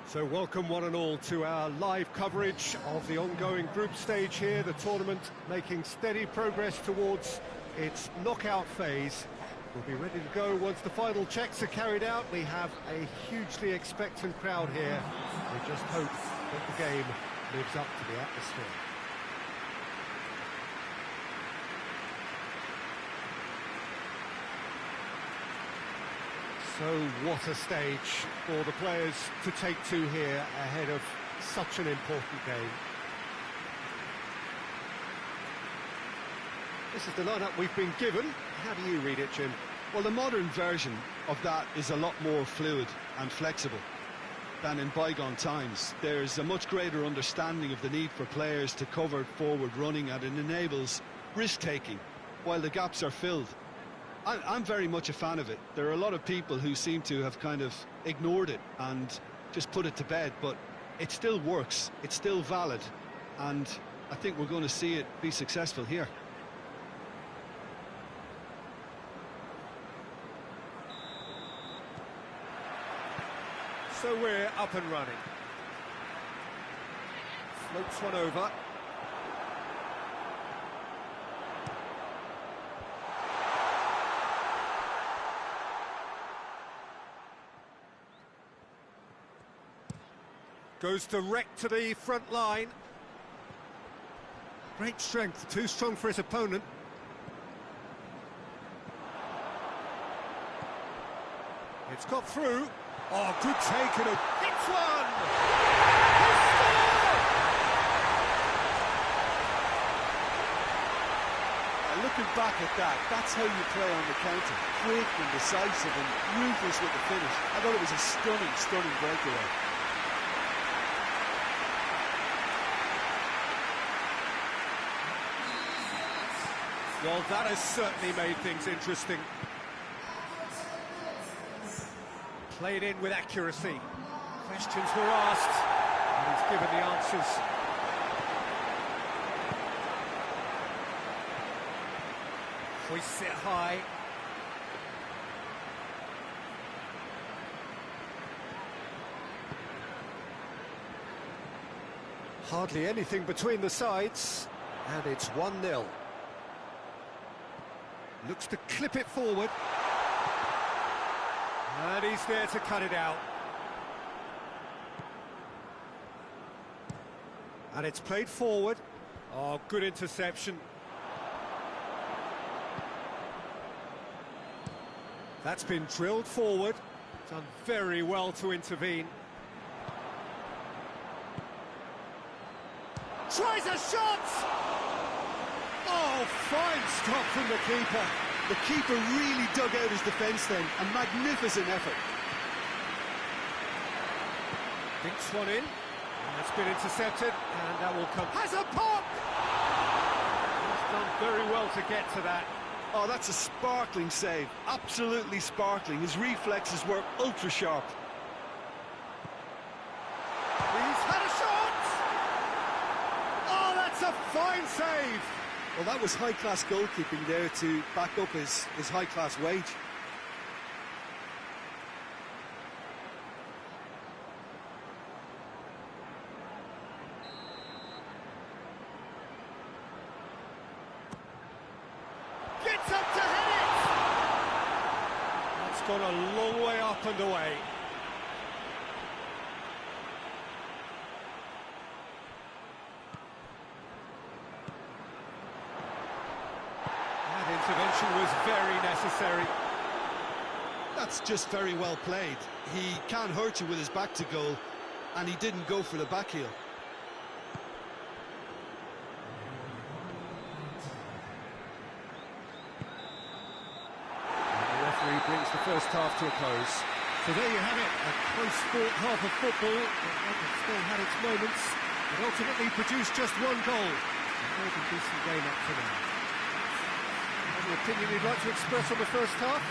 So welcome one and all to our live coverage of the ongoing group stage here, the tournament making steady progress towards its knockout phase. We'll be ready to go once the final checks are carried out. We have a hugely expectant crowd here. We just hope that the game lives up to the atmosphere. So what a stage for the players to take to here ahead of such an important game. This is the lineup we've been given. How do you read it, Jim? Well, the modern version of that is a lot more fluid and flexible than in bygone times. There's a much greater understanding of the need for players to cover forward running, and it enables risk-taking while the gaps are filled. I'm very much a fan of it. There are a lot of people who seem to have kind of ignored it and just put it to bed, but it still works, it's still valid, and I think we're going to see it be successful here. So we're up and running. Floats one over. Goes direct to the front line. Great strength, too strong for his opponent. It's got through. Oh, good take and a hits one! He scored! Looking back at that, that's how you play on the counter. Quick and decisive and ruthless with the finish. I thought it was a stunning, stunning breakaway. Well, that has certainly made things interesting. Played in with accuracy. Questions were asked, and he's given the answers. Hoists it high. Hardly anything between the sides, and it's 1-0. Looks to clip it forward. And he's there to cut it out. And it's played forward. Oh, good interception. That's been drilled forward. Done very well to intervene. Tries a shot! Oh, fine stop from the keeper. The keeper really dug out his defence then. A magnificent effort. Dinks one in. And it's been intercepted, and that will come. Has a pop! He's done very well to get to that. Oh, that's a sparkling save. Absolutely sparkling. His reflexes were ultra sharp. He's had a shot! Oh, that's a fine save! Well, that was high-class goalkeeping there to back up his high-class wage. Gets up to head it! That's gone a long way up and away. Intervention was very necessary. That's just very well played. He can't hurt you with his back to goal, and he didn't go for the back heel. And the referee brings the first half to a close. So there you have it, a close-fought half of football. It still had its moments. It ultimately produced just one goal. A very decent game up to now. Any opinion you'd like to express on the first half?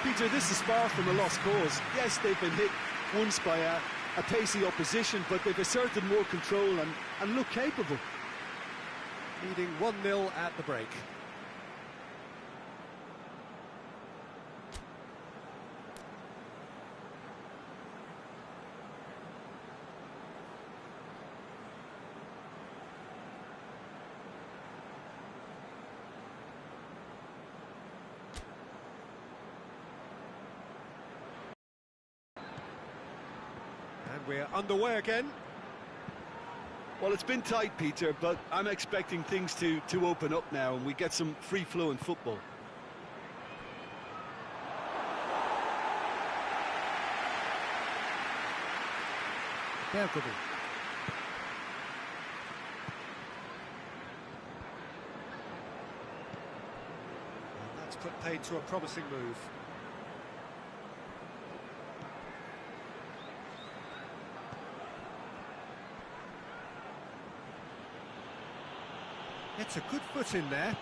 Peter, this is far from a lost cause. Yes, they've been hit once by a pacey opposition, but they've asserted more control and look capable. Leading 1-0 at the break. And we're underway again. Well, it's been tight, Peter, but I'm expecting things to open up now and we get some free-flowing football. Bergamo. And that's put paid to a promising move. It's a good foot in there.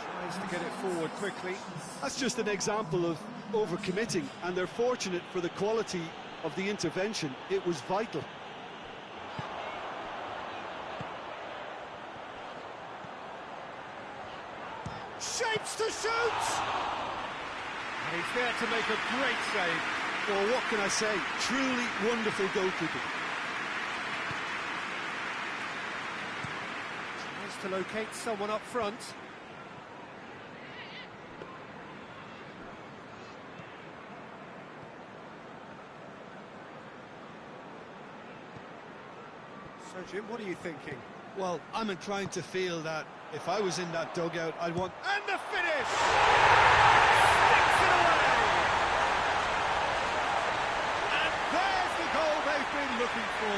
Tries to get it forward quickly. That's just an example of overcommitting, and they're fortunate for the quality of the intervention. It was vital. Shapes to shoot! And he's there to make a great save. Well, what can I say? Truly wonderful goalkeeping. Tries to locate someone up front. So, Jim, what are you thinking? Well, I'm inclined to feel that if I was in that dugout, I'd want... And the finish! Sticks it away! And there's the goal they've been looking for.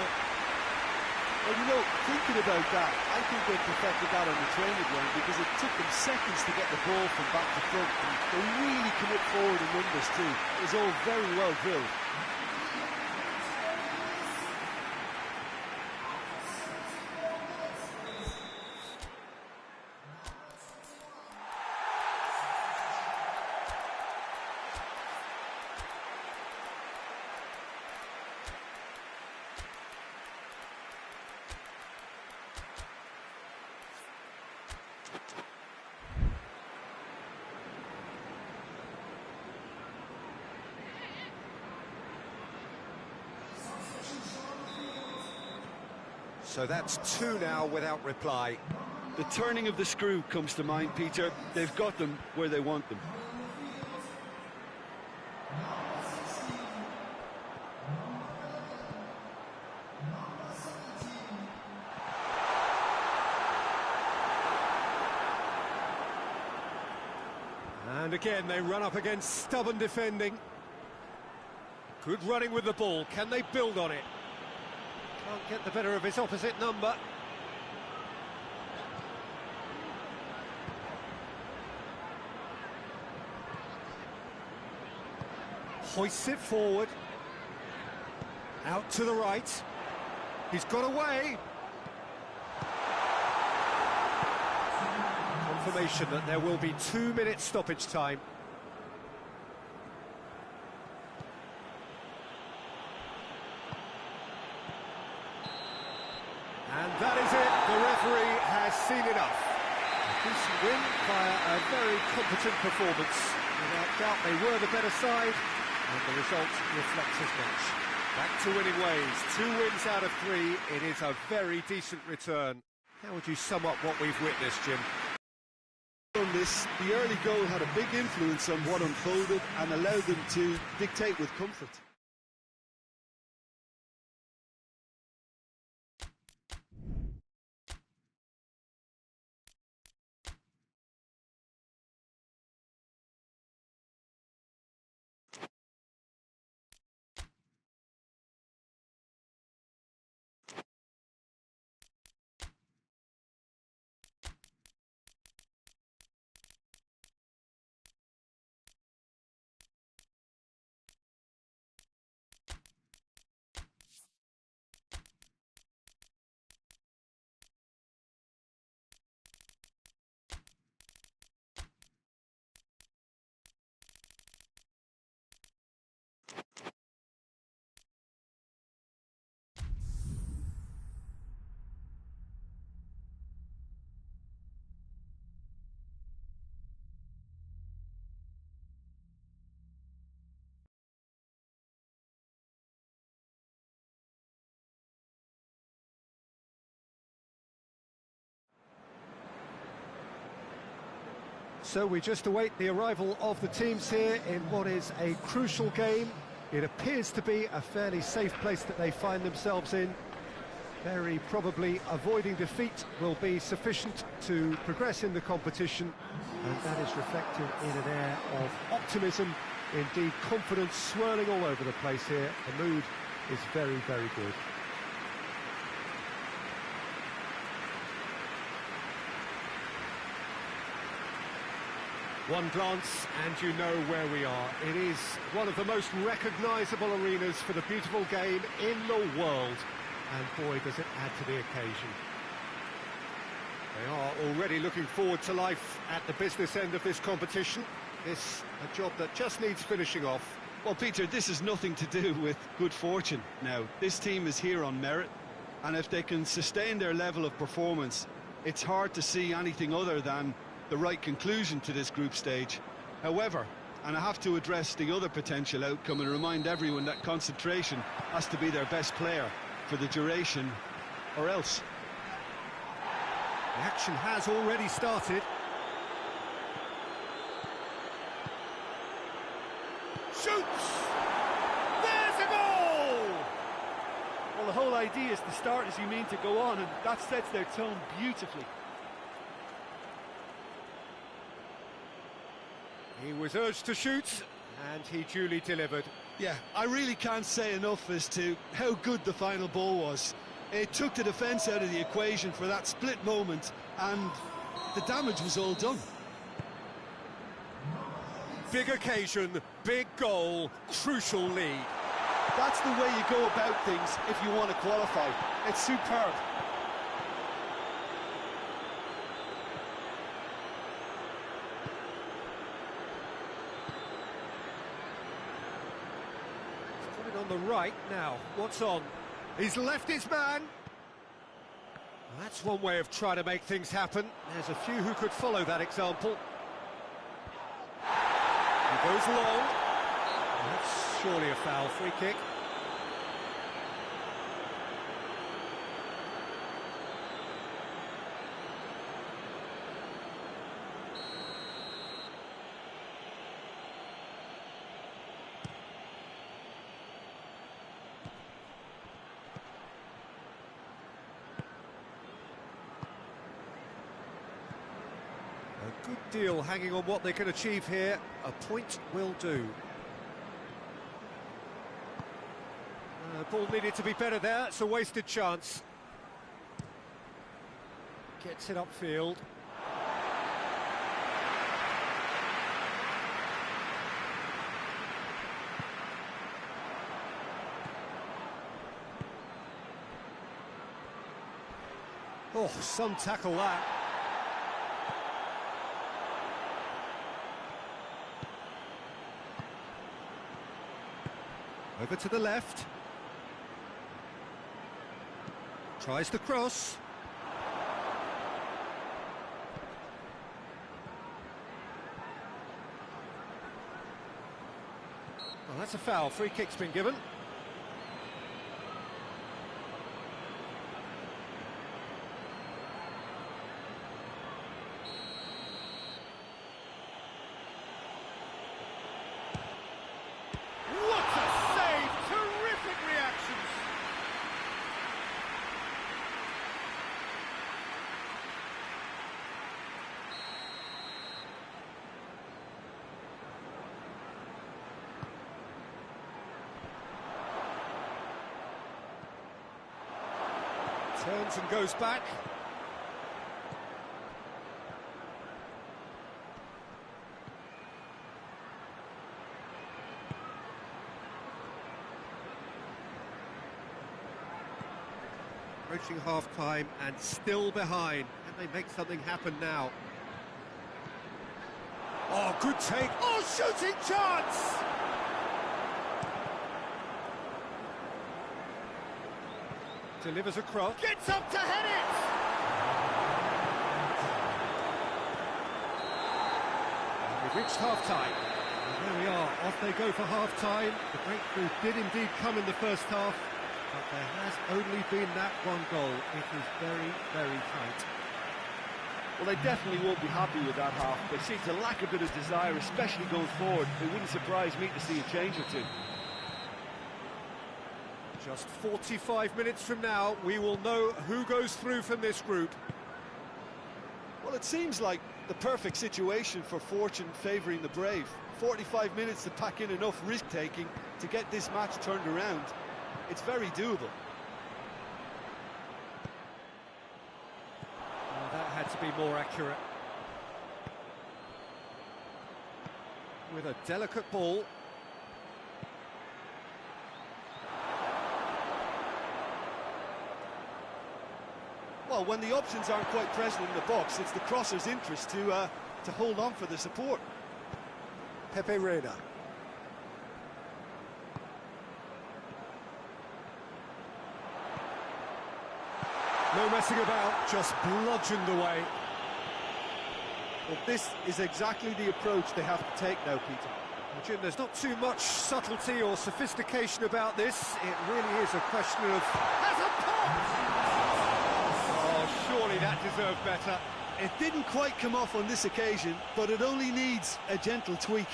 Well, you know, thinking about that, I think they perfected that on the training ground because it took them seconds to get the ball from back to front. And they really commit forward in numbers too. It was all very well drilled. So that's two now without reply. The turning of the screw comes to mind, Peter. They've got them where they want them. And again, they run up against stubborn defending. Good running with the ball. Can they build on it? Can't get the better of his opposite number. Hoists it forward. Out to the right. He's got away. Confirmation that there will be 2 minutes stoppage time. And that is it. The referee has seen enough. A decent win via a very competent performance. Without doubt, they were the better side, and the result reflects as much. Back to winning ways. 2 wins out of 3. It is a very decent return. How would you sum up what we've witnessed, Jim? On this, the early goal had a big influence on what unfolded and allowed them to dictate with comfort. So we just await the arrival of the teams here in what is a crucial game. It appears to be a fairly safe place that they find themselves in. Very probably avoiding defeat will be sufficient to progress in the competition, and that is reflected in an air of optimism, indeed confidence swirling all over the place here. The mood is very, very good. One glance and you know where we are. It is one of the most recognisable arenas for the beautiful game in the world. And boy, does it add to the occasion. They are already looking forward to life at the business end of this competition. This a job that just needs finishing off. Well, Peter, this has nothing to do with good fortune now. This team is here on merit, and if they can sustain their level of performance, it's hard to see anything other than the right conclusion to this group stage. However, and I have to address the other potential outcome and remind everyone that concentration has to be their best player for the duration, or else. The action has already started. Shoots! There's a goal! Well, the whole idea is to start as you mean to go on, and that sets their tone beautifully. He was urged to shoot, and he duly delivered. Yeah, I really can't say enough as to how good the final ball was. It took the defence out of the equation for that split moment, and the damage was all done. Big occasion, big goal, crucial lead. That's the way you go about things if you want to qualify. It's superb. On the right now, what's on? He's left his man. That's one way of trying to make things happen. There's a few who could follow that example. He goes long. That's surely a foul, free kick. A good deal hanging on what they can achieve here. A point will do. Ball needed to be better there. It's a wasted chance. Gets it upfield. Oh, some tackle that. Over to the left. Tries the cross. Well, that's a foul. Free kick's been given. Turns and goes back. Approaching half-time and still behind. Can they make something happen now? Oh, good take. Oh, shooting chance! Delivers a cross. Gets up to head it! And we've reached half-time. And there we are, off they go for half-time. The breakthrough did indeed come in the first half, but there has only been that one goal. It is very, very tight. Well, they definitely won't be happy with that half. They seem to lack a bit of desire, especially going forward. It wouldn't surprise me to see a change or two. Just 45 minutes from now, we will know who goes through from this group. Well, it seems like the perfect situation for fortune favouring the brave. 45 minutes to pack in enough risk-taking to get this match turned around. It's very doable. Oh, that had to be more accurate. With a delicate ball. Well, when the options aren't quite present in the box, it's the crosser's interest to hold on for the support. Pepe Reina. No messing about, just bludgeoned away. Well, this is exactly the approach they have to take now, Peter. Well, Jim, there's not too much subtlety or sophistication about this. It really is a question of... Has a pop! Oh, surely that deserved better. It didn't quite come off on this occasion, but it only needs a gentle tweak.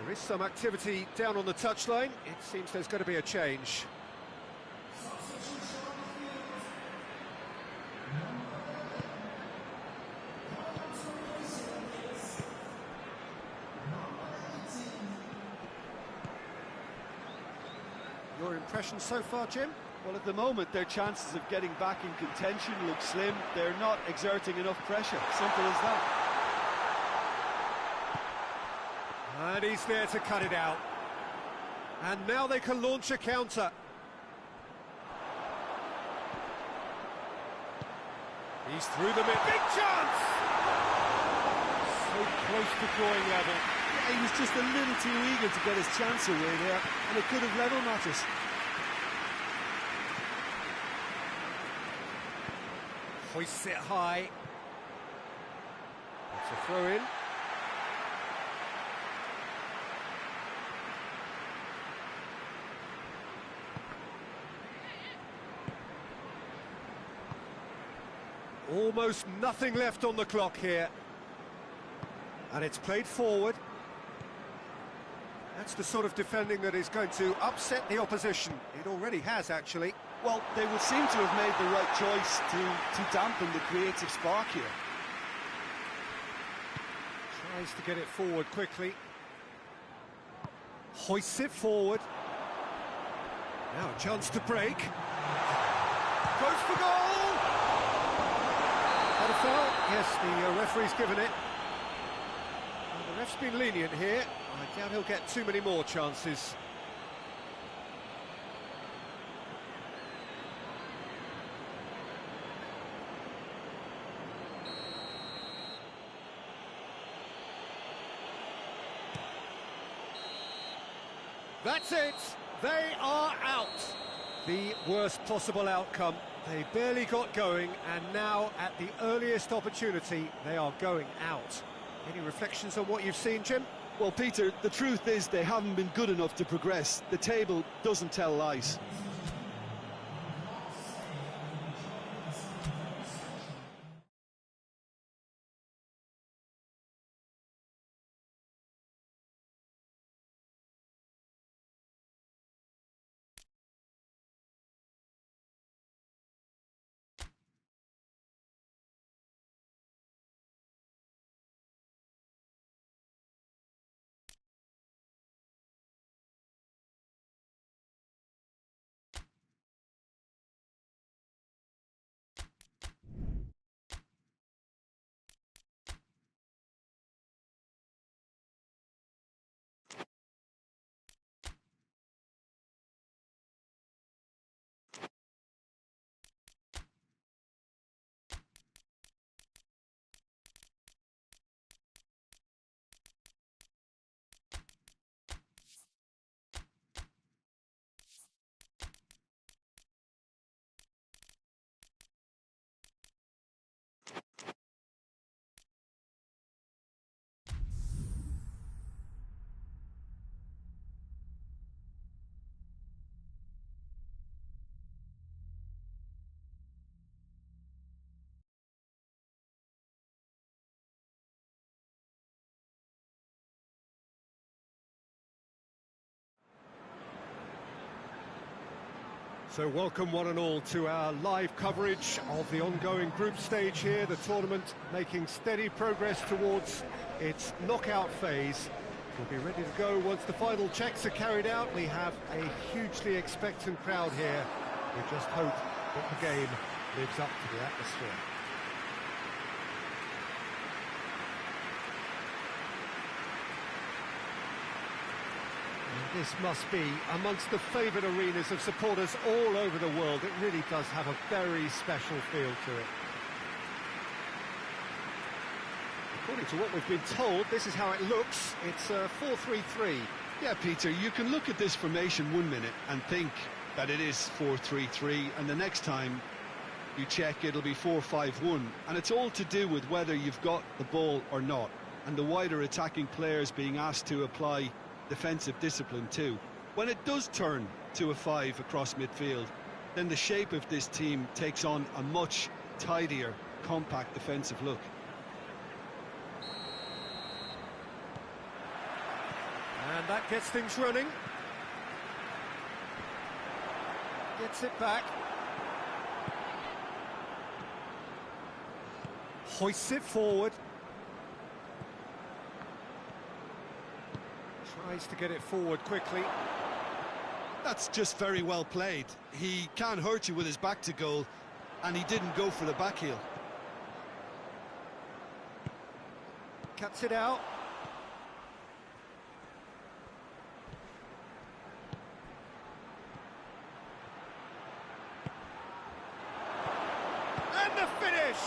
There is some activity down on the touchline. It seems there's going to be a change. Your impression so far, Jim? Well, at the moment, their chances of getting back in contention look slim. They're not exerting enough pressure. Simple as that. And he's there to cut it out. And now they can launch a counter. He's through the mid. Big chance! So close to drawing level. Yeah, he was just a little too eager to get his chance away there, and it could have level matters. Hoists it high. It's a throw in. Almost nothing left on the clock here. And it's played forward. That's the sort of defending that is going to upset the opposition. It already has, actually. Well, they would seem to have made the right choice to dampen the creative spark here. Tries to get it forward quickly. Hoists it forward. Now a chance to break. Goes for goal! Not a foul? Yes, the referee's given it. Well, the ref's been lenient here. I doubt he'll get too many more chances. That's it! They are out! The worst possible outcome. They barely got going, and now, at the earliest opportunity, they are going out. Any reflections on what you've seen, Jim? Well, Peter, the truth is they haven't been good enough to progress. The table doesn't tell lies. So welcome one and all to our live coverage of the ongoing group stage here, the tournament making steady progress towards its knockout phase. We'll be ready to go once the final checks are carried out. We have a hugely expectant crowd here. We just hope that the game lives up to the atmosphere. This must be amongst the favoured arenas of supporters all over the world. It really does have a very special feel to it. According to what we've been told, this is how it looks. It's 4-3-3. Yeah, Peter, you can look at this formation 1 minute and think that it is 4-3-3, and the next time you check, it'll be 4-5-1. And it's all to do with whether you've got the ball or not, and the wider attacking players being asked to apply defensive discipline too. When it does turn to a 5 across midfield, then the shape of this team takes on a much tidier, compact defensive look. And that gets things running. Gets it back. Hoists it forward. Tries to get it forward quickly. That's just very well played. He can't hurt you with his back to goal, and he didn't go for the back heel. Cuts it out. And the finish!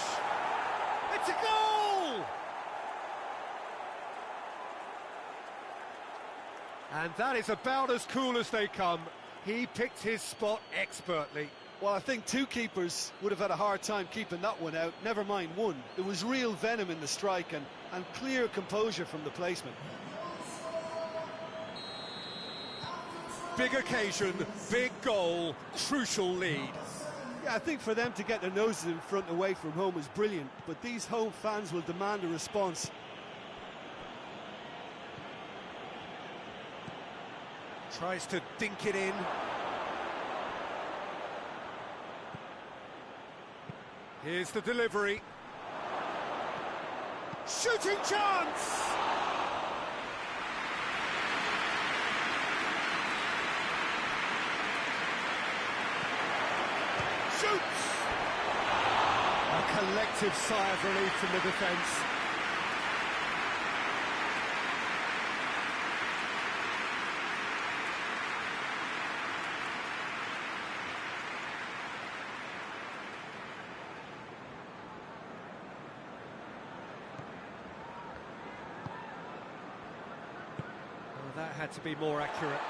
It's a goal! And that is about as cool as they come. He picked his spot expertly. Well, I think two keepers would have had a hard time keeping that one out, never mind one. There was real venom in the strike and clear composure from the placement. Big occasion, big goal, crucial lead. Yeah, I think for them to get their noses in front away from home is brilliant, but these home fans will demand a response. Tries to dink it in. Here's the delivery. Shooting chance! Shoots! A collective sigh of relief from the defence. That had to be more accurate.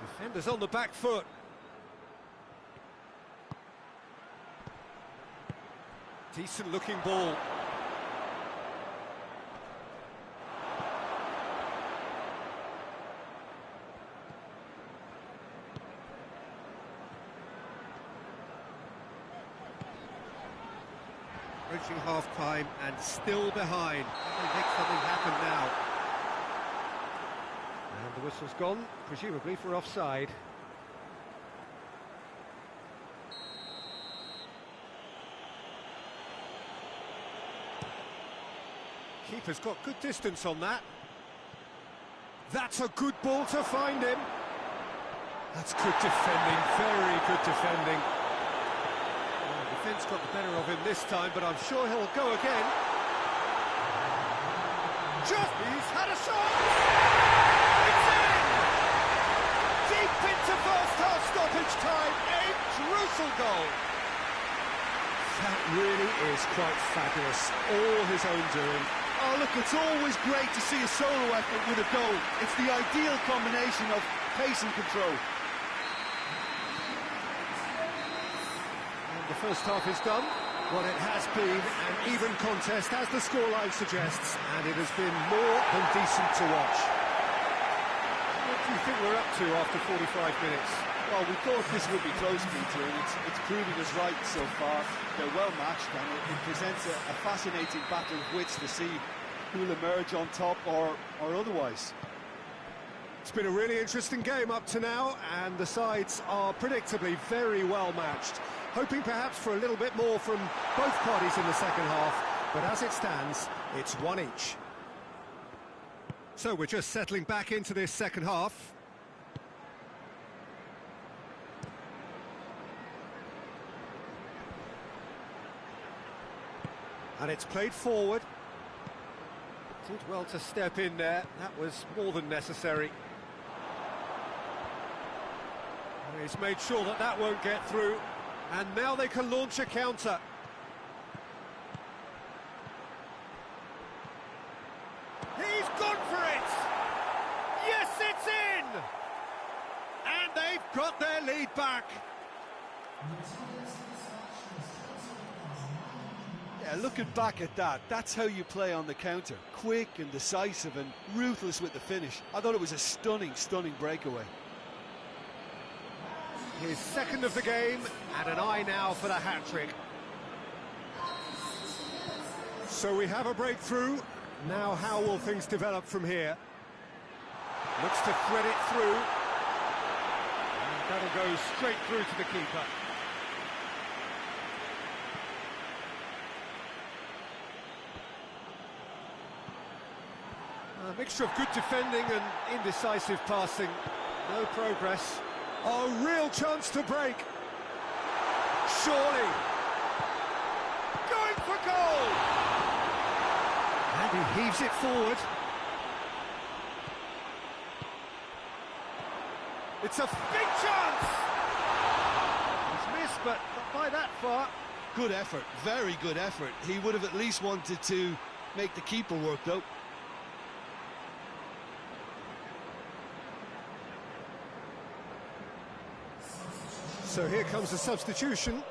Defenders on the back foot. Decent looking ball. Approaching half-time and still behind. Can they make something happen now? And the whistle's gone, presumably for offside. Keeper's got good distance on that. That's a good ball to find him. That's good defending, very good defending. Well, the defence got the better of him this time, but I'm sure he'll go again. He's had a shot! It's in! Deep into first half stoppage time, a crucial goal. That really is quite fabulous, all his own doing. Oh, look, it's always great to see a solo effort with a goal. It's the ideal combination of pace and control. And the first half is done. Well, it has been an even contest, as the scoreline suggests, and it has been more than decent to watch. do you think we're up to after 45 minutes? Well, we thought this would be close, Peter, and it's proving us right so far. They're well matched, and it presents a fascinating battle of wits to see who'll emerge on top or otherwise. It's been a really interesting game up to now, and the sides are predictably very well matched. Hoping perhaps for a little bit more from both parties in the second half, but as it stands, it's one each. So we're just settling back into this second half. And it's played forward. Did well to step in there, that was more than necessary. And he's made sure that that won't get through, and now they can launch a counter. He's gone for it! Yes, it's in! And they've got their lead back. Yeah, looking back at that, that's how you play on the counter. Quick and decisive and ruthless with the finish. I thought it was a stunning, stunning breakaway. His second of the game, and an eye now for the hat-trick. So we have a breakthrough. Now how will things develop from here? Looks to thread it through. And that'll go straight through to the keeper. A mixture of good defending and indecisive passing. No progress. Oh, real chance to break. Surely. Going for goal! And he heaves it forward. It's a big chance! He's missed, but not by that far. Good effort, very good effort. He would have at least wanted to make the keeper work, though. So here comes the substitution.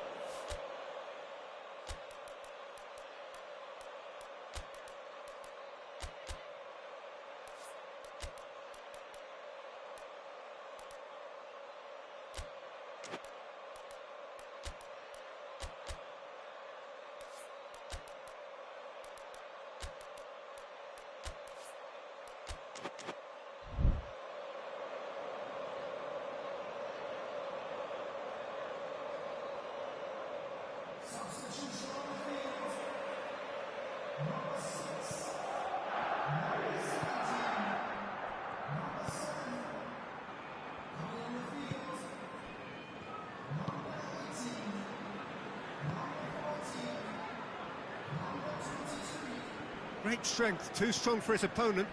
Great strength, too strong for his opponent.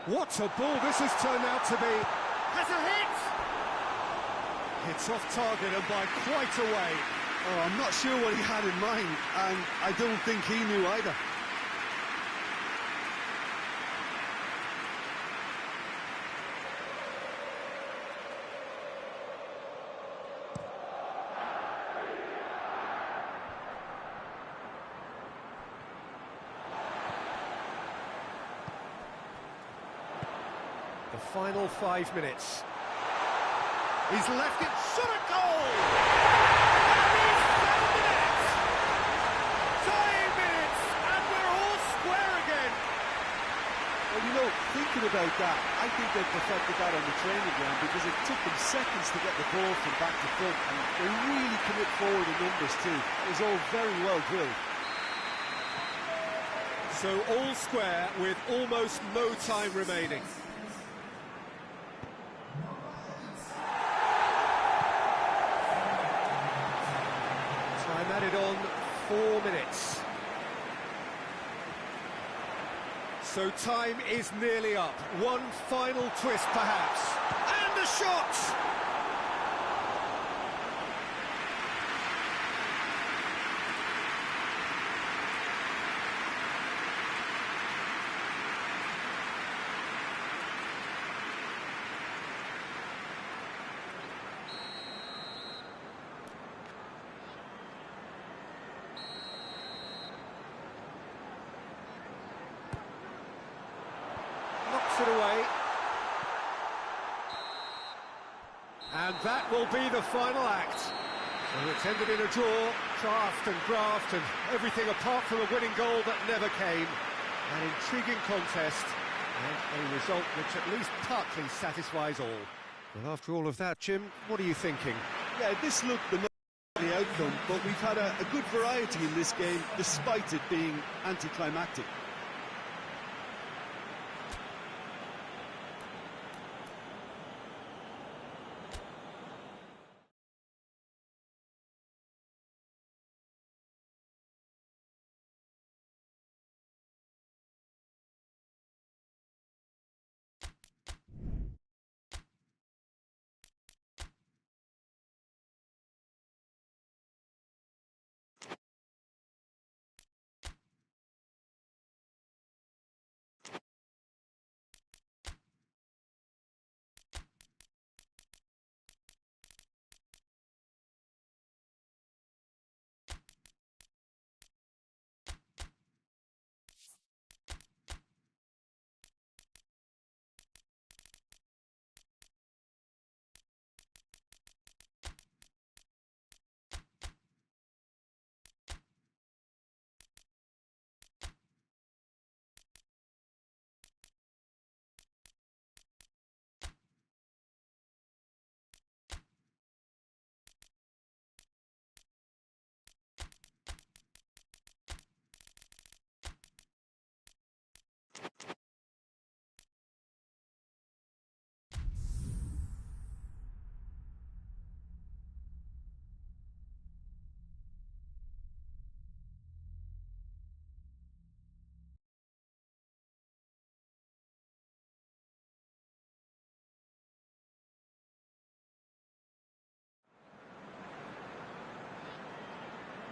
What a ball this has turned out to be. Has a hit! It's off target and by quite a way. Oh, I'm not sure what he had in mind, and I don't think he knew either. The final 5 minutes. He's left it, shot a goal! And he's found the net! Tying minutes, and we're all square again! Well, you know, thinking about that, I think they perfected that on the training ground because it took them seconds to get the ball from back to front, and they really commit forward in numbers too. It was all very well drilled. So all square with almost no time remaining. Time added on 4 minutes. So time is nearly up. One final twist perhaps. And a shot! it away. And that will be the final act. So it's ended in a draw, craft and graft and everything apart from a winning goal that never came. An intriguing contest and a result which at least partly satisfies all. Well, after all of that, Jim, what are you thinking? Yeah, this looked the outcome, but we've had a good variety in this game, despite it being anticlimactic.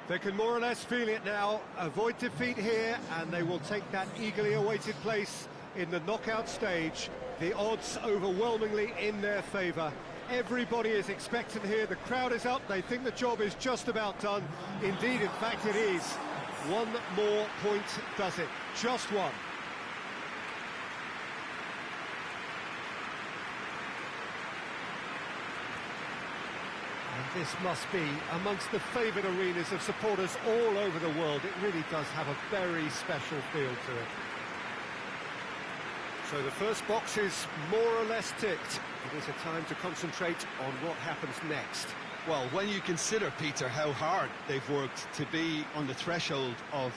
They can more or less feel it now, avoid defeat here, and they will take that eagerly awaited place in the knockout stage. The odds overwhelmingly in their favour. Everybody is expectant here, the crowd is up, they think the job is just about done. Indeed, in fact it is. One more point does it, just one. And this must be amongst the favoured arenas of supporters all over the world. It really does have a very special feel to it. So the first box is more or less ticked. It is a time to concentrate on what happens next. Well, when you consider, Peter, how hard they've worked to be on the threshold of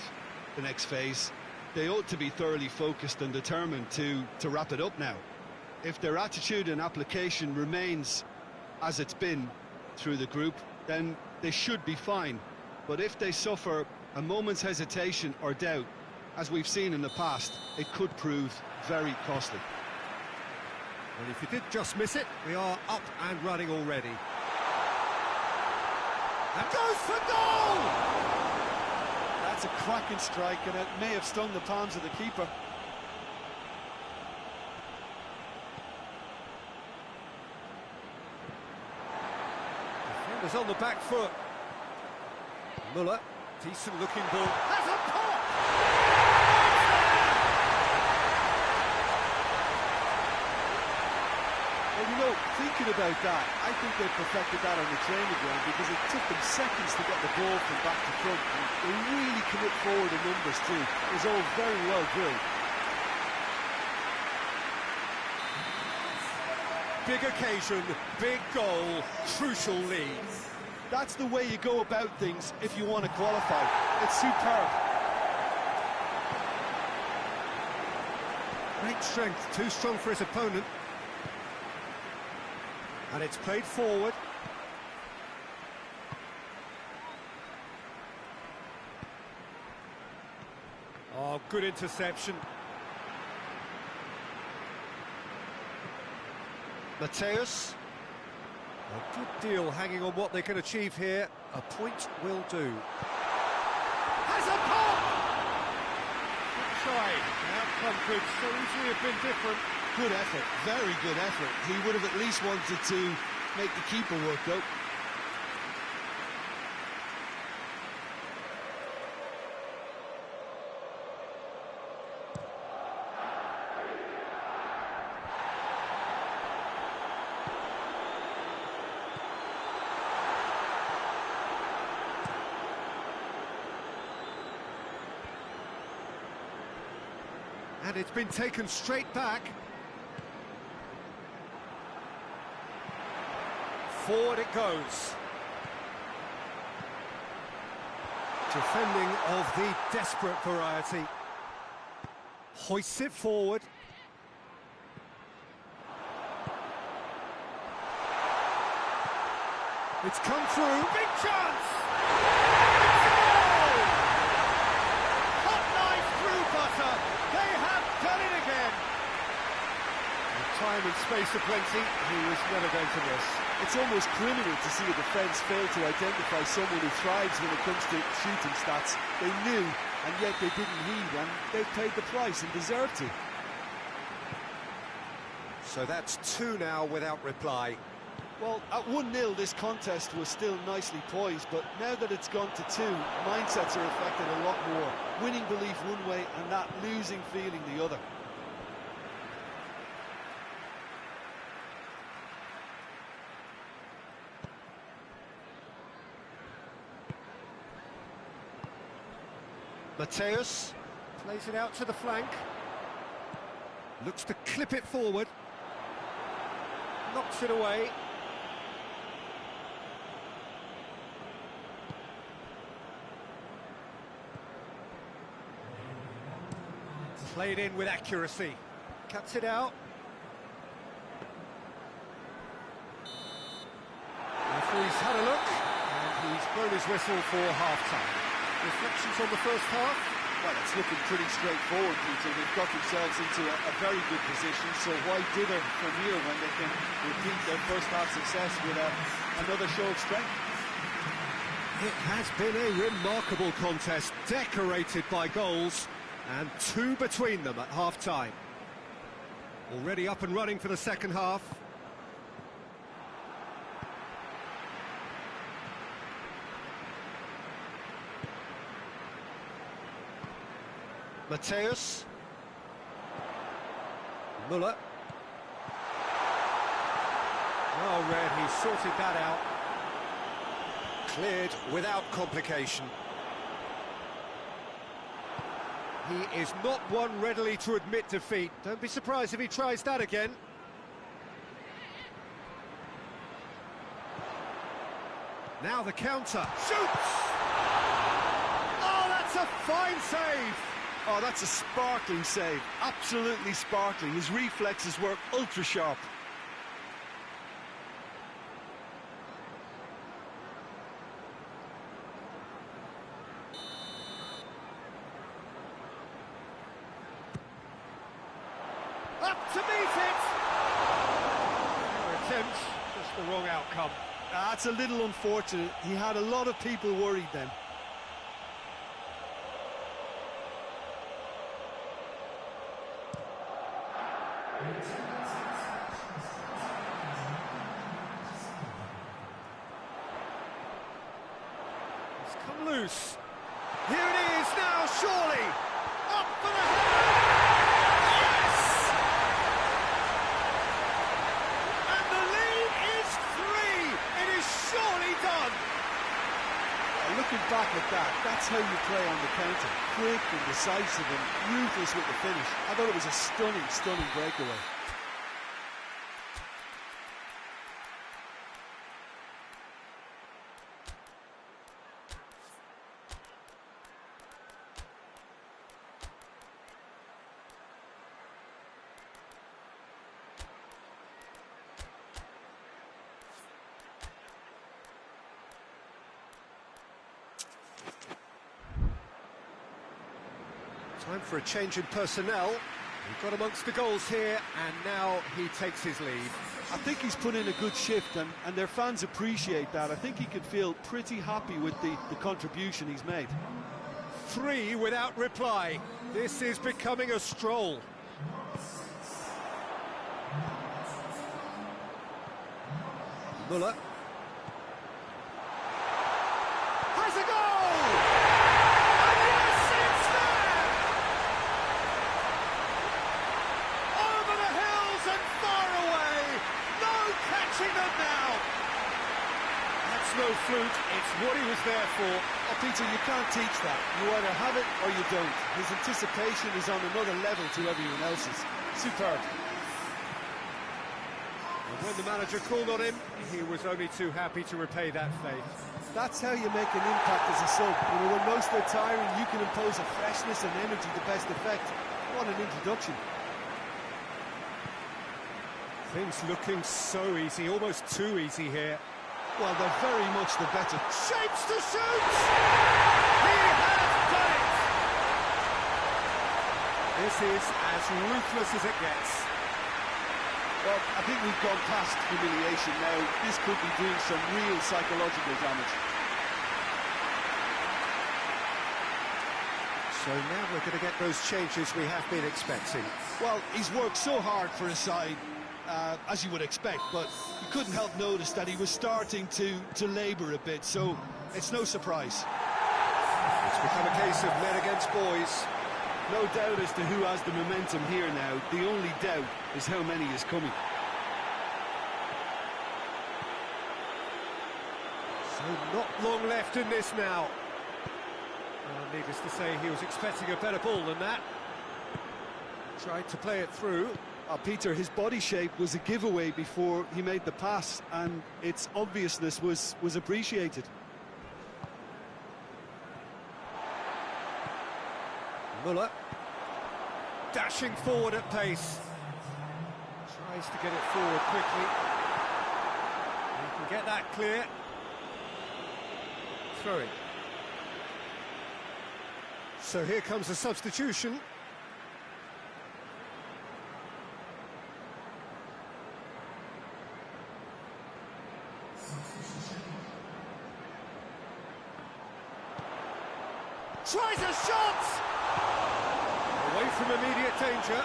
the next phase, they ought to be thoroughly focused and determined to wrap it up now. If their attitude and application remains as it's been through the group, then they should be fine. But if they suffer a moment's hesitation or doubt, as we've seen in the past, it could prove very costly. Well, if you did just miss it, we are up and running already. And goes for goal! That's a cracking strike, and it may have stung the palms of the keeper. Defenders on the back foot. Muller, decent looking ball. Has a pop! Well, you know, thinking about that, I think they perfected that on the training ground because it took them seconds to get the ball from back to front. And they really commit forward in numbers too. It was all very well drilled. Big occasion, big goal, crucial lead. That's the way you go about things if you want to qualify. It's superb. Great strength, too strong for his opponent. And it's played forward. Oh, good interception. Mateus. A good deal hanging on what they can achieve here. A point will do. Has a pop! Good try. The outcome could so easily have been different. Good effort, very good effort. He would have at least wanted to make the keeper work, though. And it's been taken straight back. Forward it goes. Defending of the desperate variety. Hoists it forward. It's come through. Big chance! It's a goal! Hot knife through butter. They have done it again. With time and space aplenty, he was never going to miss. It's almost criminal to see a defence fail to identify someone who thrives when it comes to shooting stats. They knew, and yet they didn't heed, and they paid the price and deserved to. So that's 2 now without reply. Well, at 1-0, this contest was still nicely poised, but now that it's gone to 2, mindsets are affected a lot more. Winning belief one way and that losing feeling the other. Mateus plays it out to the flank. Looks to clip it forward. Knocks it away. Played in with accuracy. Cuts it out. Referee's had a look, and he's blown his whistle for half-time. Reflections on the first half? Well, it's looking pretty straightforward, Peter. They've got themselves into a very good position, so why dither from here when they can repeat their first half success with another show of strength? It has been a remarkable contest, decorated by goals, and 2 between them at half-time. Already up and running for the second half. Mateus. Muller. Well read, he sorted that out. Cleared without complication. He is not one readily to admit defeat. Don't be surprised if he tries that again. Now the counter. Shoots! Oh, that's a fine save! Oh, that's a sparkling save. Absolutely sparkling. His reflexes were ultra-sharp. Up to meet it! No attempt, just the wrong outcome. That's a little unfortunate. He had a lot of people worried then. It's come loose. Here it is now, surely! Up for the header! Yes! And the lead is 3! It is surely done! Looking back at that, that's how you play on the counter. Quick and decisive and ruthless with the finish. I thought it was a stunning, stunning breakaway. Time for a change in personnel. We've got amongst the goals here, and now he takes his lead. I think he's put in a good shift, and their fans appreciate that. I think he can feel pretty happy with the contribution he's made. 3 without reply. This is becoming a stroll. Muller. Has a goal! And yes, it's there! Over the hills and far away! No catching them now! That's That's no fluke, it's what he was there for. Oh, Peter, you can't teach that. You either have it or you don't. His anticipation is on another level to everyone else's. Superb. And when the manager called on him, he was only too happy to repay that faith. That's how you make an impact as a sub. You know, when most are tiring, you can impose a freshness and energy to best effect. What an introduction. Things looking so easy, almost too easy here. Well, they're very much the better. Shapes to shoot! He has done it! This is as ruthless as it gets. Well, I think we've gone past humiliation now. This could be doing some real psychological damage. So now we're going to get those changes we have been expecting. Well, he's worked so hard for his side, as you would expect, but you couldn't help notice that he was starting to labour a bit, so it's no surprise. It's become a case of men against boys. No doubt as to who has the momentum here now. The only doubt is how many is coming. So not long left in this now. Needless to say, he was expecting a better ball than that. Tried to play it through. Peter, his body shape was a giveaway before he made the pass, and its obviousness was appreciated. Muller. Dashing forward at pace. Tries to get it forward quickly. He can get that clear. Throwing. So here comes a substitution. Tries a shot! Away from immediate danger.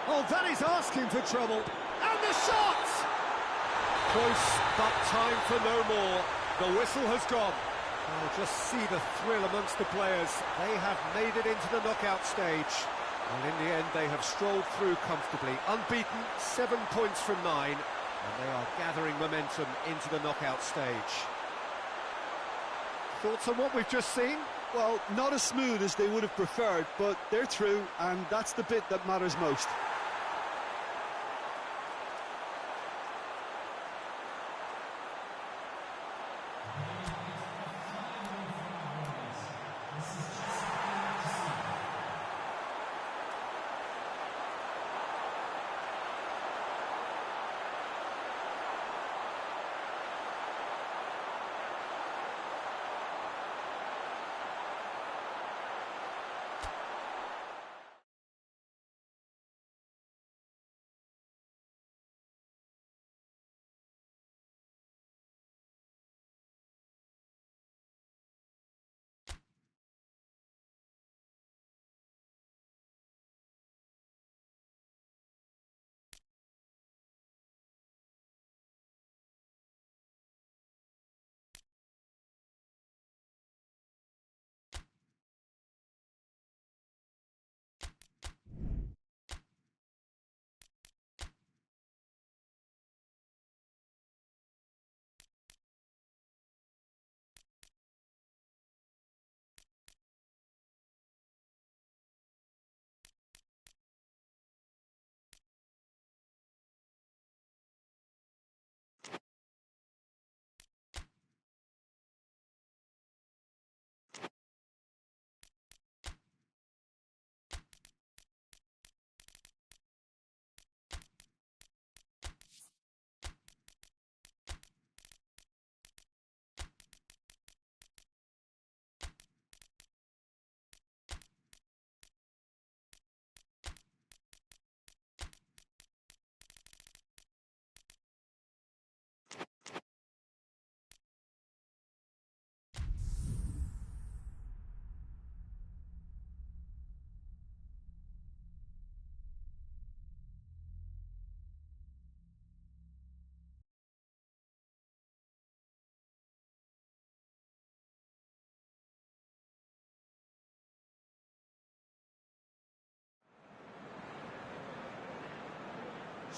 Oh, that is asking for trouble. And the shot! Close, but time for no more. The whistle has gone. Oh, just see the thrill amongst the players. They have made it into the knockout stage. And in the end, they have strolled through comfortably. Unbeaten, 7 points from 9. And they are gathering momentum into the knockout stage. Thoughts on what we've just seen? Well, not as smooth as they would have preferred, but they're through, and that's the bit that matters most.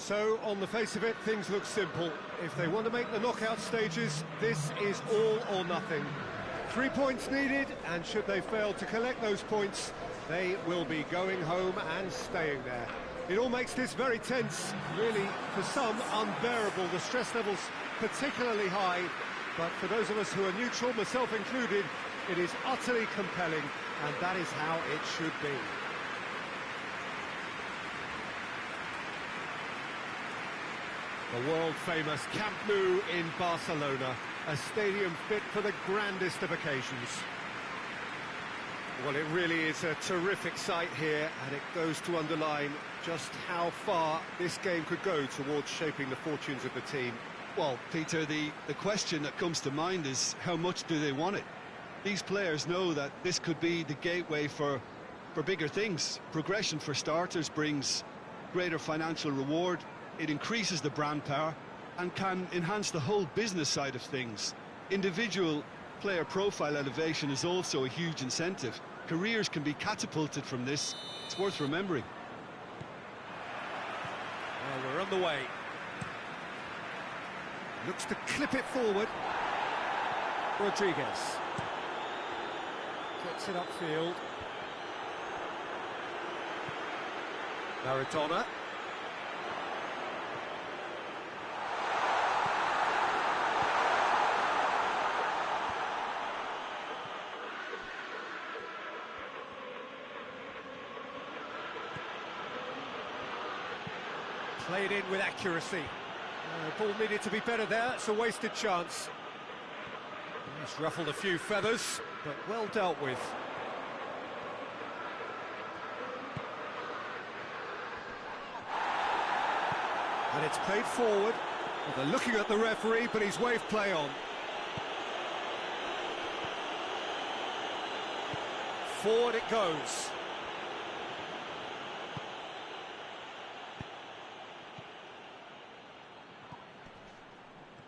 So, on the face of it, things look simple. If they want to make the knockout stages, this is all or nothing. 3 points needed, and should they fail to collect those points, they will be going home and staying there. It all makes this very tense, really, for some, unbearable. The stress level's particularly high, but for those of us who are neutral, myself included, it is utterly compelling, and that is how it should be. The world-famous Camp Nou in Barcelona, a stadium fit for the grandest of occasions. Well, it really is a terrific sight here, and it goes to underline just how far this game could go towards shaping the fortunes of the team. Well, Peter, the question that comes to mind is how much do they want it? These players know that this could be the gateway for bigger things. Progression, for starters, brings greater financial reward. It increases the brand power and can enhance the whole business side of things. Individual player profile elevation is also a huge incentive. Careers can be catapulted from this. It's worth remembering. Well, we're on the way. Looks to clip it forward. Rodriguez. Gets it upfield. Maradona. Played in with accuracy. Ball needed to be better there. It's a wasted chance. He's ruffled a few feathers, but well dealt with. And it's played forward. Well, they're looking at the referee, but he's waved play on. Forward it goes.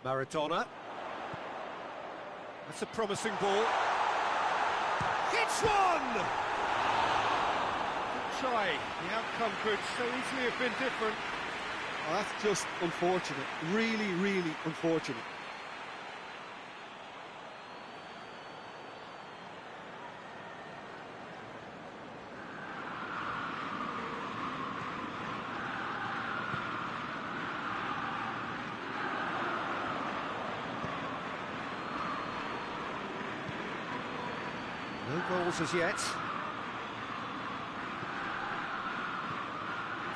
Maradona. That's a promising ball. Hits one! Good try. The outcome could so easily have been different. Oh, that's just unfortunate. Really, really unfortunate. No goals as yet.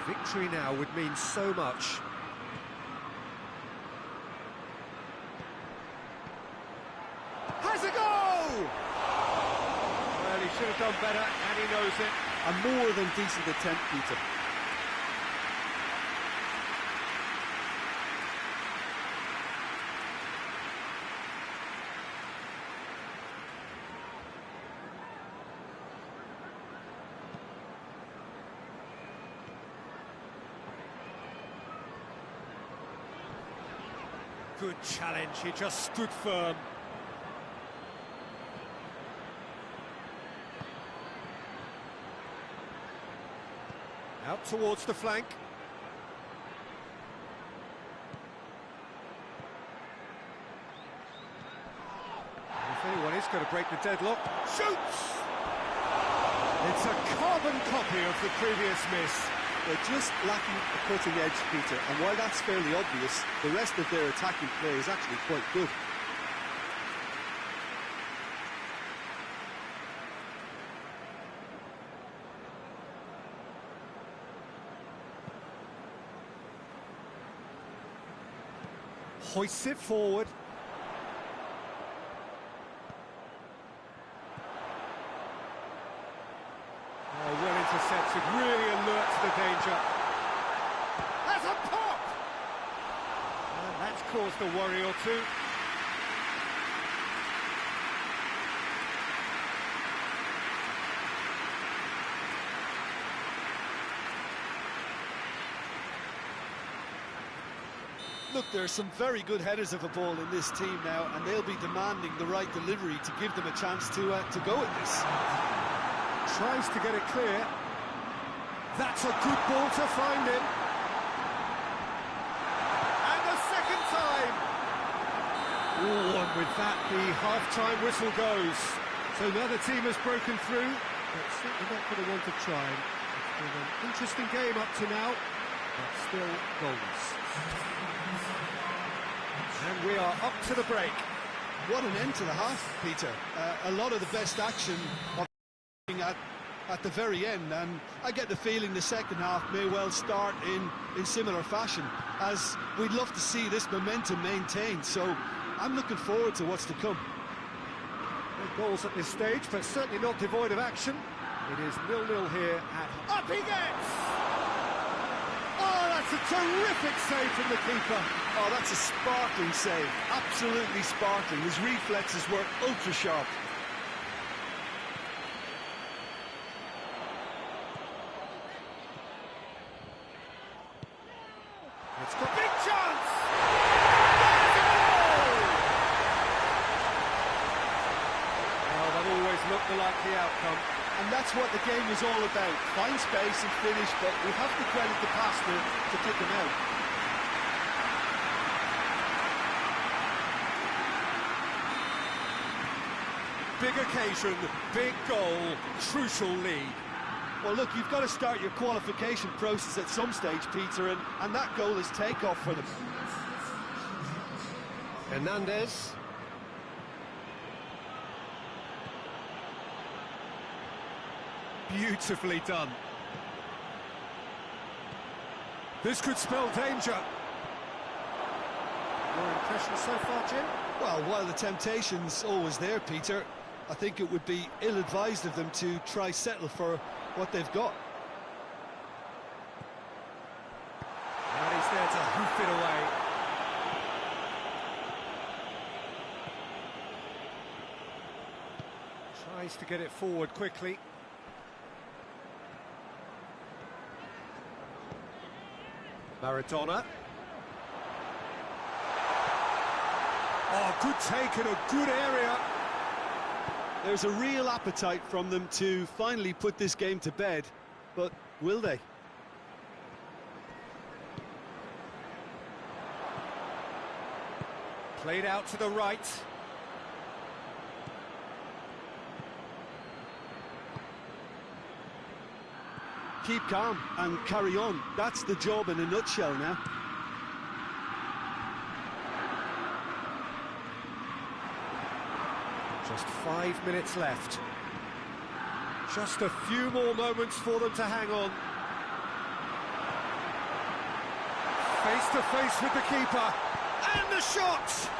Victory now would mean so much. Has a goal! Well, he should have done better, and he knows it. A more than decent attempt, Peter. Good challenge, he just stood firm. Out towards the flank. If anyone is going to break the deadlock, shoots! It's a carbon copy of the previous miss. They're just lacking a cutting edge, Peter, and while that's fairly obvious, the rest of their attacking play is actually quite good. Hoists it forward. Oh, well intercepted, really alert to the danger. That's a pop! And that's caused a worry or two. Look, there's some very good headers of a ball in this team now, and they'll be demanding the right delivery to give them a chance to go at this. Tries to get it clear. That's a good ball to find him. And with that, the half-time whistle goes. So neither team has broken through, but certainly not for the want of trying. It's been an interesting game up to now, but still goals. And we are up to the break. What an end to the half, Peter. A lot of the best action at the very end, and I get the feeling the second half may well start in similar fashion, as we'd love to see this momentum maintained. So I'm looking forward to what's to come. No goals at this stage, but certainly not devoid of action. It is 0-0 here at... Up he gets! Oh, that's a terrific save from the keeper. Oh, that's a sparkling save. Absolutely sparkling. His reflexes were ultra-sharp. It's got big chance! Well, that always looked the likely outcome. And that's what the game is all about. Find space and finish, but we have to credit the passer to pick him out. Big occasion, big goal, crucial lead. Well, look, you've got to start your qualification process at some stage, Peter, and that goal is takeoff for them. Hernandez. Beautifully done. This could spell danger. Your impression so far, Jim? Well, while the temptation's always there, Peter, I think it would be ill-advised of them to try settle for what they've got. And he's there to hoof it away. Tries to get it forward quickly. Maradona. Oh, good take in a good area. There's a real appetite from them to finally put this game to bed, but will they? Played out to the right. Keep calm and carry on. That's the job in a nutshell now. Just 5 minutes left. Just a few more moments for them to hang on. Face to face with the keeper. And the shot!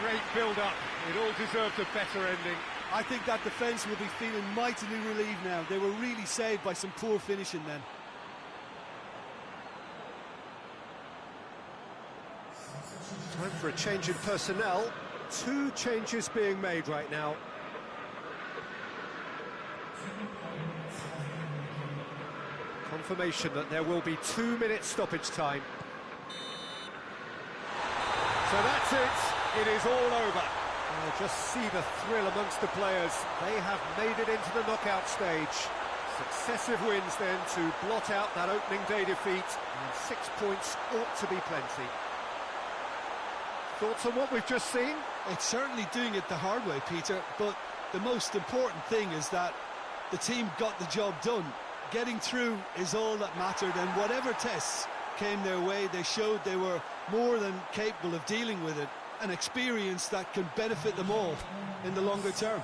Great build-up. It all deserved a better ending. I think that defence will be feeling mightily relieved now. They were really saved by some poor finishing then. Time for a change in personnel. 2 changes being made right now. Confirmation that there will be 2 minutes stoppage time. So that's it. It is all over. Just see the thrill amongst the players. They have made it into the knockout stage. Successive wins then to blot out that opening day defeat, and 6 points ought to be plenty. Thoughts on what we've just seen? It's certainly doing it the hard way, Peter, but the most important thing is that the team got the job done. Getting through is all that mattered, and whatever tests came their way, they showed they were more than capable of dealing with it. An experience that can benefit them all in the longer term.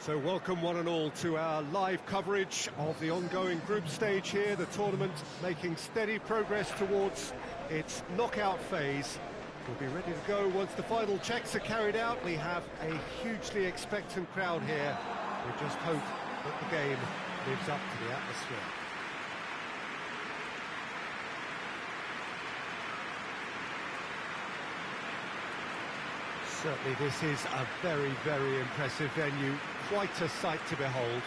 So welcome one and all to our live coverage of the ongoing group stage here, the tournament making steady progress towards its knockout phase. We'll be ready to go once the final checks are carried out. We have a hugely expectant crowd here. We just hope that the game lives up to the atmosphere. Certainly this is a very, very impressive venue, quite a sight to behold.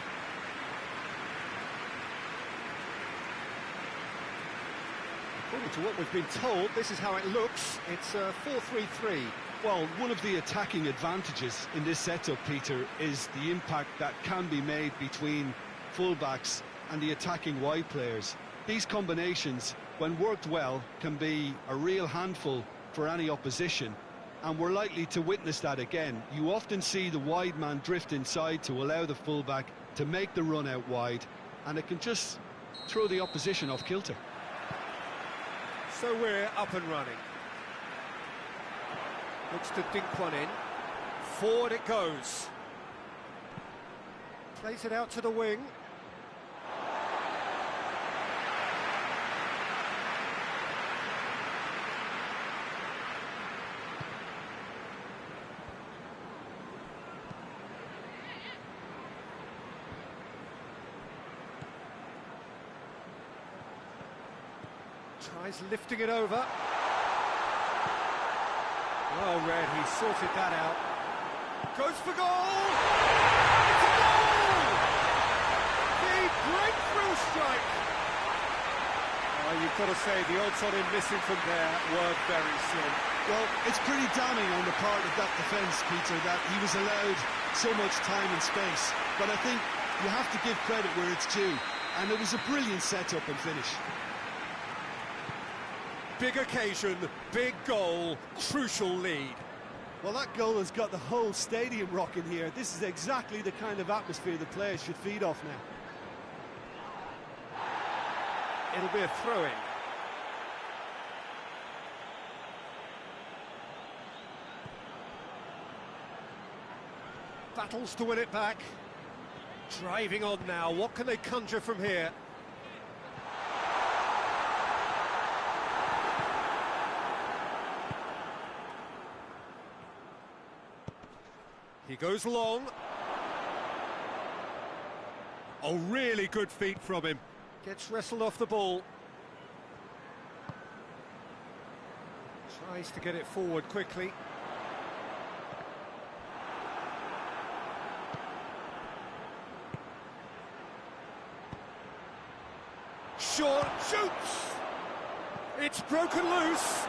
According to what we've been told, this is how it looks. It's 4-3-3. Well, one of the attacking advantages in this setup, Peter, is the impact that can be made between fullbacks and the attacking wide players. These combinations, when worked well, can be a real handful for any opposition. And we're likely to witness that again. You often see the wide man drift inside to allow the fullback to make the run out wide, and it can just throw the opposition off kilter. So we're up and running. Looks to dink one in. Forward it goes. Plays it out to the wing. Tries lifting it over. Well read, he sorted that out. Goes for goal! It's a goal! The breakthrough strike! Oh, you've got to say, the odds on him missing from there were very slim. Well, it's pretty damning on the part of that defence, Peter, that he was allowed so much time and space. But I think you have to give credit where it's due, and it was a brilliant setup and finish. Big occasion, big goal, crucial lead. Well, that goal has got the whole stadium rocking here. This is exactly the kind of atmosphere the players should feed off now. It'll be a throw-in. Battles to win it back. Driving on now, what can they conjure from here? He goes long. Oh, really good feet from him. Gets wrestled off the ball. Tries to get it forward quickly. Short, shoots! It's broken loose.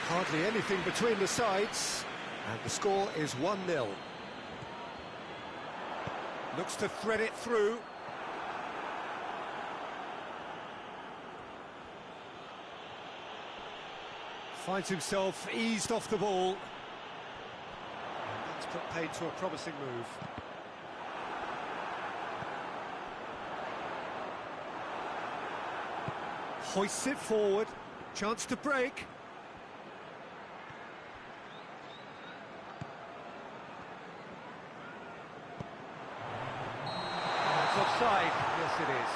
Hardly anything between the sides, and the score is 1-0. Looks to thread it through. Finds himself eased off the ball. And that's put paid to a promising move. Hoists it forward. Chance to break. Offside, yes it is.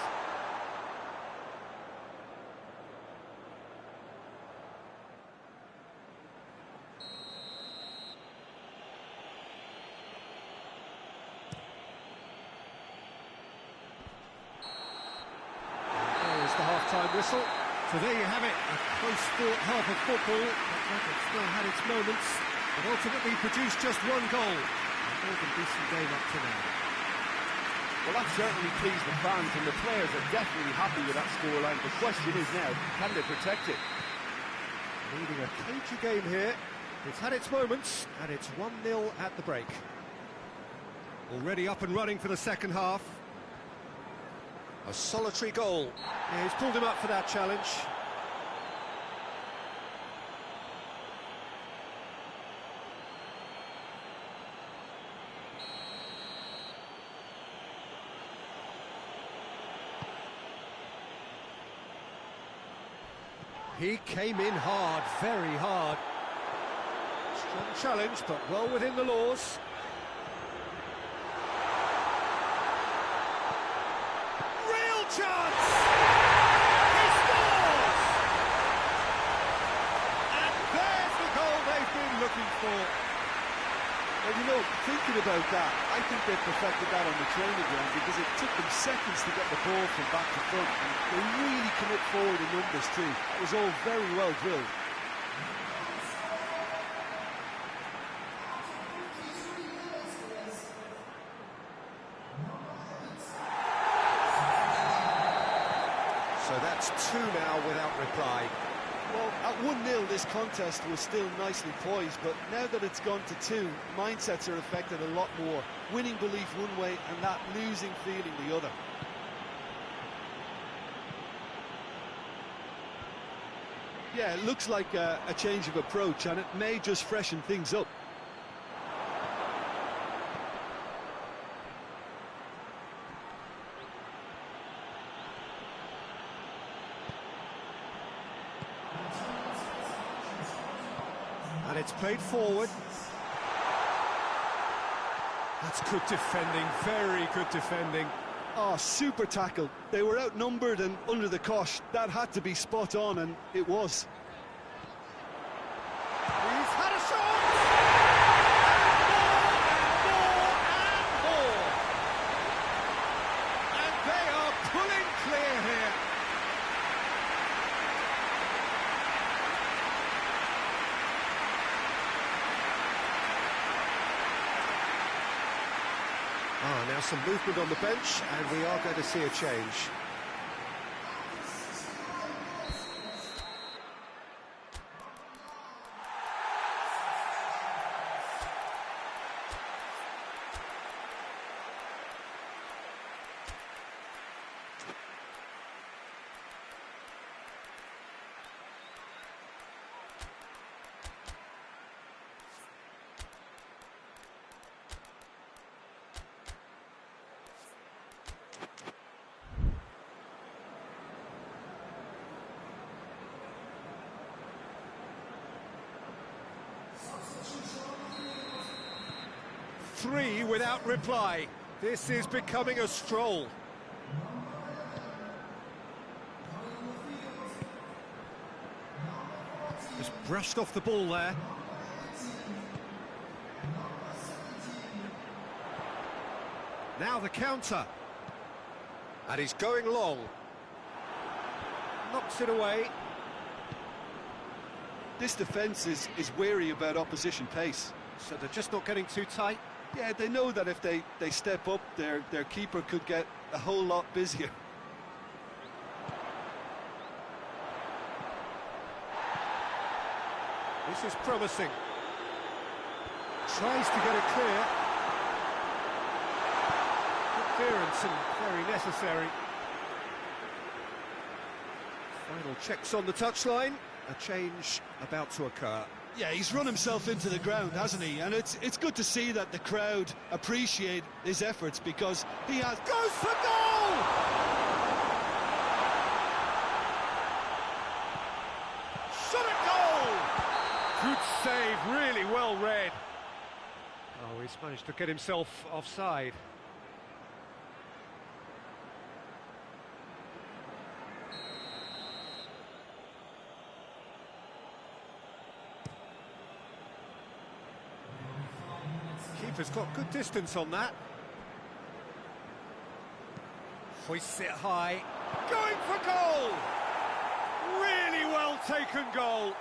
There's the half-time whistle. So there you have it, a close-fought half of football. It still had its moments, but ultimately produced just one goal. A more than decent game up to now. Well, that certainly pleased the fans, and the players are definitely happy with that scoreline. The question is now, can they protect it? Leading a cagey game here. It's had its moments, and it's 1-0 at the break. Already up and running for the second half. A solitary goal. Yeah, he's pulled him up for that challenge. He came in hard, very hard. Strong challenge, but well within the laws. Real chance! He scores! And there's the goal they've been looking for. And you know, thinking about that, I think they perfected that on the training ground because it took them seconds to get the ball from back to front. And they really commit forward in numbers too. It was all very well drilled. So that's 2 now without reply. Well, at 1-0, this contest was still nicely poised, but now that it's gone to 2, mindsets are affected a lot more. Winning belief one way and that losing feeling the other. Yeah, it looks like a change of approach, and it may just freshen things up. And it's played forward. That's good defending, very good defending. Oh, super tackle. They were outnumbered and under the cosh. That had to be spot on, and it was. He's had a shot! And more! And they are pulling clear here. Now some movement on the bench, and we are going to see a change. Three without reply. This is becoming a stroll. Just brushed off the ball there. Now the counter. And he's going long. Knocks it away. This defence is wary about opposition pace. So they're just not getting too tight. Yeah, they know that if they step up, their keeper could get a whole lot busier. This is promising. Tries to get it clear. Good clearance and very necessary. Final checks on the touchline. A change about to occur. Yeah, he's run himself into the ground, hasn't he? And it's good to see that the crowd appreciate his efforts because he has... Goes for goal! Shot at goal! Good save, really well read. Oh, he's managed to get himself offside. Keeper's got good distance on that. Hoists it high. Going for goal! Really well taken goal.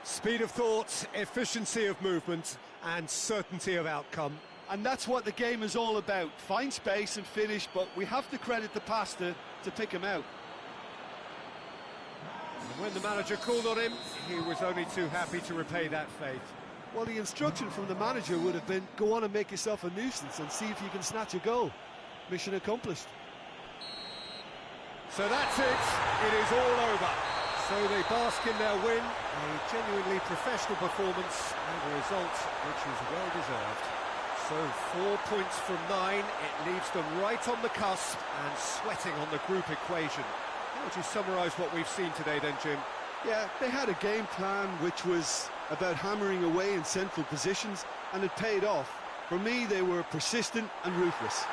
Speed of thought, efficiency of movement, and certainty of outcome. And that's what the game is all about. Find space and finish, but we have to credit the pass to pick him out. And when the manager called on him, he was only too happy to repay that faith. Well, the instruction from the manager would have been, go on and make yourself a nuisance and see if you can snatch a goal. Mission accomplished. So that's it. It is all over. So they bask in their win, a genuinely professional performance and a result which is well deserved. So 4 points from 9, it leaves them right on the cusp and sweating on the group equation. How would you summarise what we've seen today then, Jim? Yeah, they had a game plan which was about hammering away in central positions, and it paid off. For me, they were persistent and ruthless.